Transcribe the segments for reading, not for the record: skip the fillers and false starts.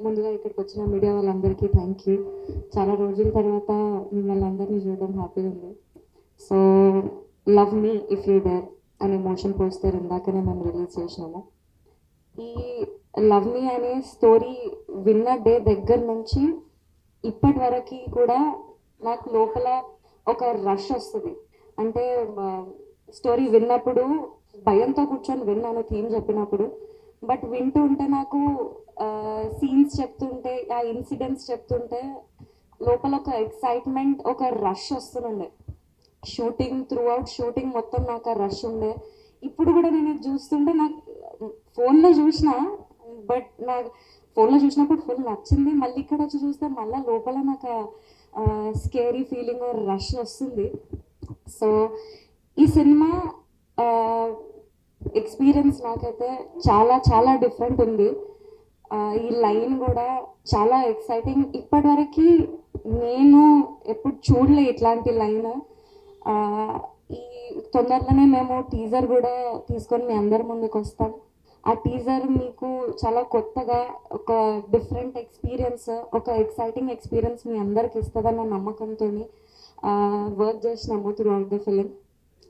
ముందుగా ఇక్కడికి వచ్చిన మీడియా వాళ్ళందరికీ థ్యాంక్ యూ. చాలా రోజుల తర్వాత మిమ్మల్ని అందరినీ చూడడం హ్యాపీగా ఉంది. So love me if you dare అనే మోషన్ పోస్టర్ ఇందాకనే మేము రిలీజ్ చేసినాము. ఈ లవ్ మీ అనే స్టోరీ విన్న డే దగ్గర నుంచి ఇప్పటి వరకు కూడా నాకు లోపల ఒక రష్ వస్తుంది. అంటే స్టోరీ విన్నప్పుడు భయంతో కూర్చొని విన్నాను థీమ్ చెప్పినప్పుడు, బట్ వింటూ ఉంటే నాకు సీన్స్ చెప్తుంటే, ఆ ఇన్సిడెంట్స్ చెప్తుంటే లోపల ఒక ఎక్సైట్మెంట్, ఒక రష్ వస్తుండే. షూటింగ్ త్రూ అవుట్ షూటింగ్ మొత్తం నాకు ఆ రష్ ఉండే. ఇప్పుడు కూడా నేను చూస్తుంటే నాకు ఫోన్లో చూసిన, బట్ నాకు ఫోన్లో చూసినప్పుడు ఫుల్ నచ్చింది. మళ్ళీ ఇక్కడ వచ్చి చూస్తే మళ్ళీ లోపల నాకు స్కేరీ ఫీలింగ్, రష్ వస్తుంది. సో ఈ సినిమా ఎక్స్పీరియన్స్ నాకైతే చాలా చాలా డిఫరెంట్ ఉంది. ఈ లైన్ కూడా చాలా ఎక్సైటింగ్. ఇప్పటివరకు నేను ఎప్పుడు చూడలే ఇట్లాంటి లైన్. ఈ తొందరలోనే మేము టీజర్ కూడా తీసుకొని మీ అందరి ముందుకు వస్తాం. ఆ టీజర్ మీకు చాలా కొత్తగా ఒక డిఫరెంట్ ఎక్స్పీరియన్స్, ఒక ఎక్సైటింగ్ ఎక్స్పీరియన్స్ మీ అందరికి ఇస్తుందన్న నమ్మకంతో వర్క్ చేసినాము throughout the film.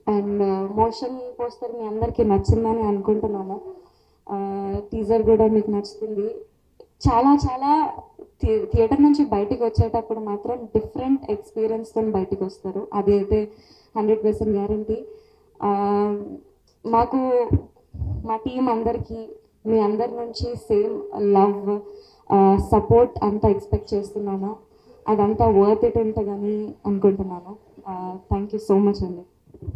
And motion poster మీ అందరికీ నచ్చిందని అనుకుంటున్నాను. టీజర్ కూడా మీకు నచ్చుతుంది. చాలా చాలా థియేటర్ నుంచి బయటికి వచ్చేటప్పుడు మాత్రం డిఫరెంట్ ఎక్స్పీరియన్స్తో బయటికి వస్తారు. అది అయితే 100% గ్యారంటీ. మాకు మా టీం అందరికీ మీ అందరి నుంచి సేమ్ లవ్, సపోర్ట్ అంతా ఎక్స్పెక్ట్ చేస్తున్నాను. అదంతా వర్త్ ఇట్ ఉంటుందని అనుకుంటున్నాను. థ్యాంక్ యూ సో మచ్ అండి.